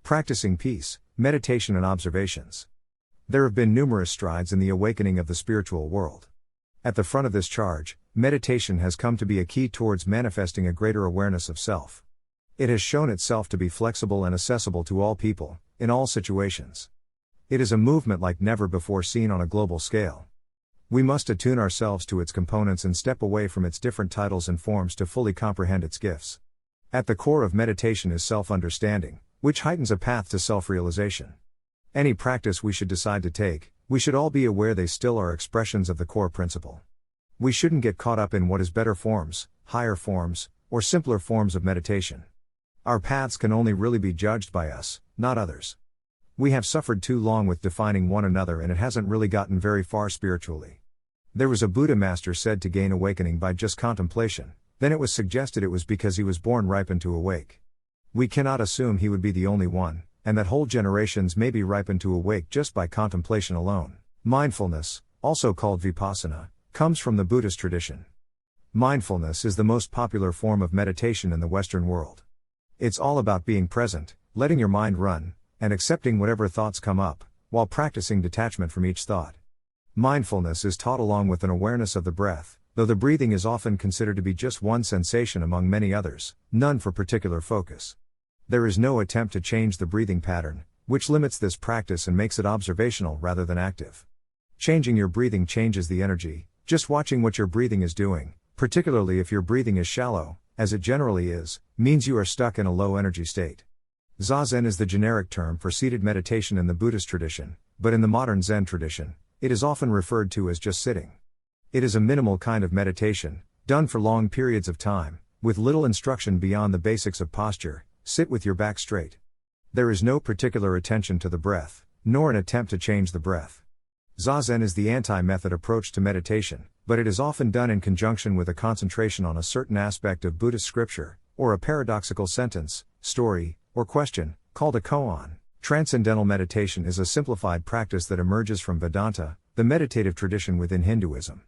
Practicing peace, meditation and observations. There have been numerous strides in the awakening of the spiritual world. At the front of this charge, meditation has come to be a key towards manifesting a greater awareness of self. It has shown itself to be flexible and accessible to all people, in all situations. It is a movement like never before seen on a global scale. We must attune ourselves to its components and step away from its different titles and forms to fully comprehend its gifts. At the core of meditation is self-understanding, which heightens a path to self-realization. Any practice we should decide to take, we should all be aware they still are expressions of the core principle. We shouldn't get caught up in what is better forms, higher forms, or simpler forms of meditation. Our paths can only really be judged by us, not others. We have suffered too long with defining one another, and it hasn't really gotten very far spiritually. There was a Buddha master said to gain awakening by just contemplation, then it was suggested it was because he was born ripened to awake. We cannot assume he would be the only one, and that whole generations may be ripened to awake just by contemplation alone. Mindfulness, also called Vipassana, comes from the Buddhist tradition. Mindfulness is the most popular form of meditation in the Western world. It's all about being present, letting your mind run, and accepting whatever thoughts come up, while practicing detachment from each thought. Mindfulness is taught along with an awareness of the breath, though the breathing is often considered to be just one sensation among many others, none for particular focus. There is no attempt to change the breathing pattern, which limits this practice and makes it observational rather than active. Changing your breathing changes the energy. Just watching what your breathing is doing, particularly if your breathing is shallow, as it generally is, means you are stuck in a low energy state. Zazen is the generic term for seated meditation in the Buddhist tradition, but in the modern Zen tradition, it is often referred to as just sitting. It is a minimal kind of meditation, done for long periods of time, with little instruction beyond the basics of posture. Sit with your back straight. There is no particular attention to the breath, nor an attempt to change the breath. Zazen is the anti-method approach to meditation, but it is often done in conjunction with a concentration on a certain aspect of Buddhist scripture, or a paradoxical sentence, story, or question, called a koan. Transcendental meditation is a simplified practice that emerges from Vedanta, the meditative tradition within Hinduism.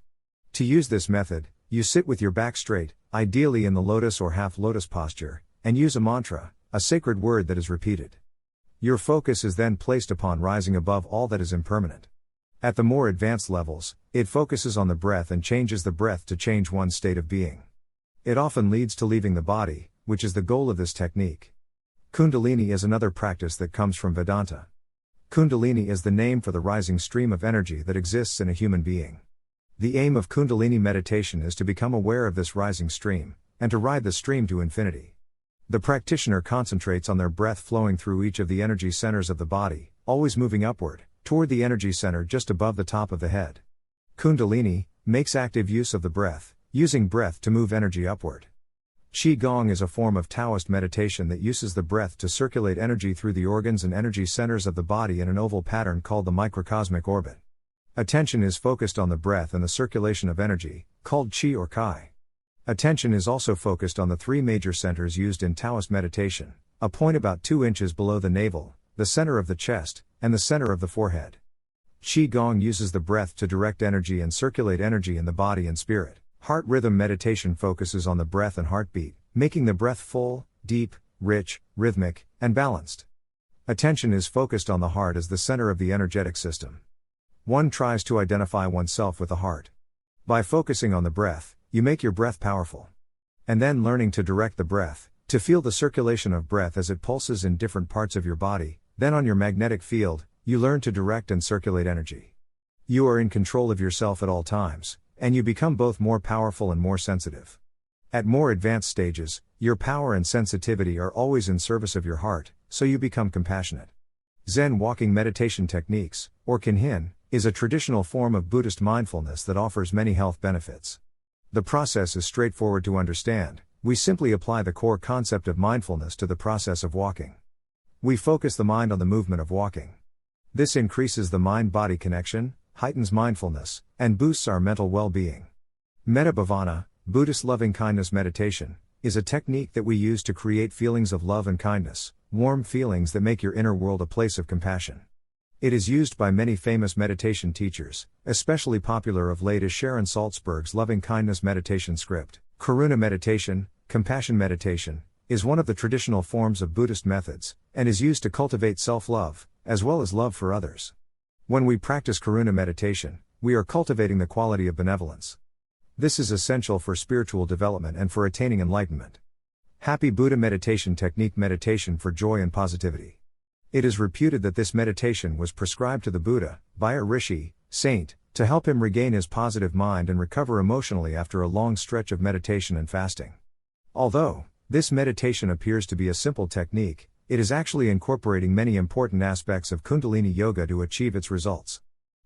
To use this method, you sit with your back straight, ideally in the lotus or half-lotus posture, and use a mantra, a sacred word that is repeated. Your focus is then placed upon rising above all that is impermanent. At the more advanced levels, it focuses on the breath and changes the breath to change one's state of being. It often leads to leaving the body, which is the goal of this technique. Kundalini is another practice that comes from Vedanta. Kundalini is the name for the rising stream of energy that exists in a human being. The aim of Kundalini meditation is to become aware of this rising stream, and to ride the stream to infinity. The practitioner concentrates on their breath flowing through each of the energy centers of the body, always moving upward, toward the energy center just above the top of the head. Kundalini makes active use of the breath, using breath to move energy upward. Qigong is a form of Taoist meditation that uses the breath to circulate energy through the organs and energy centers of the body in an oval pattern called the microcosmic orbit. Attention is focused on the breath and the circulation of energy, called qi or kai. Attention is also focused on the three major centers used in Taoist meditation, a point about 2 inches below the navel, the center of the chest, and the center of the forehead. Qigong uses the breath to direct energy and circulate energy in the body and spirit. Heart rhythm meditation focuses on the breath and heartbeat, making the breath full, deep, rich, rhythmic, and balanced. Attention is focused on the heart as the center of the energetic system. One tries to identify oneself with the heart. By focusing on the breath, you make your breath powerful. And then learning to direct the breath, to feel the circulation of breath as it pulses in different parts of your body, then on your magnetic field, you learn to direct and circulate energy. You are in control of yourself at all times, and you become both more powerful and more sensitive. At more advanced stages, your power and sensitivity are always in service of your heart, so you become compassionate. Zen walking meditation techniques, or Kinhin, is a traditional form of Buddhist mindfulness that offers many health benefits. The process is straightforward to understand. We simply apply the core concept of mindfulness to the process of walking. We focus the mind on the movement of walking. This increases the mind-body connection, heightens mindfulness, and boosts our mental well-being. Metta Bhavana, Buddhist loving-kindness meditation, is a technique that we use to create feelings of love and kindness, warm feelings that make your inner world a place of compassion. It is used by many famous meditation teachers, especially popular of late is Sharon Salzberg's loving-kindness meditation script, Karuna meditation, compassion meditation, is one of the traditional forms of Buddhist methods, and is used to cultivate self-love, as well as love for others. When we practice karuna meditation, we are cultivating the quality of benevolence. This is essential for spiritual development and for attaining enlightenment. Happy Buddha meditation technique: meditation for joy and positivity. It is reputed that this meditation was prescribed to the Buddha, by a rishi, saint, to help him regain his positive mind and recover emotionally after a long stretch of meditation and fasting. Although this meditation appears to be a simple technique, it is actually incorporating many important aspects of Kundalini Yoga to achieve its results.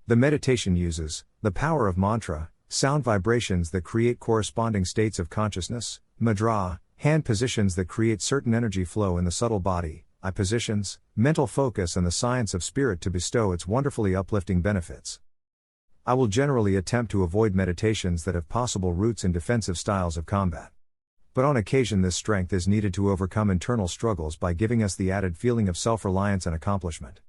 The meditation uses the power of mantra, sound vibrations that create corresponding states of consciousness, mudra, hand positions that create certain energy flow in the subtle body, eye positions, mental focus, and the science of spirit to bestow its wonderfully uplifting benefits. I will generally attempt to avoid meditations that have possible roots in defensive styles of combat. But on occasion this strength is needed to overcome internal struggles by giving us the added feeling of self-reliance and accomplishment.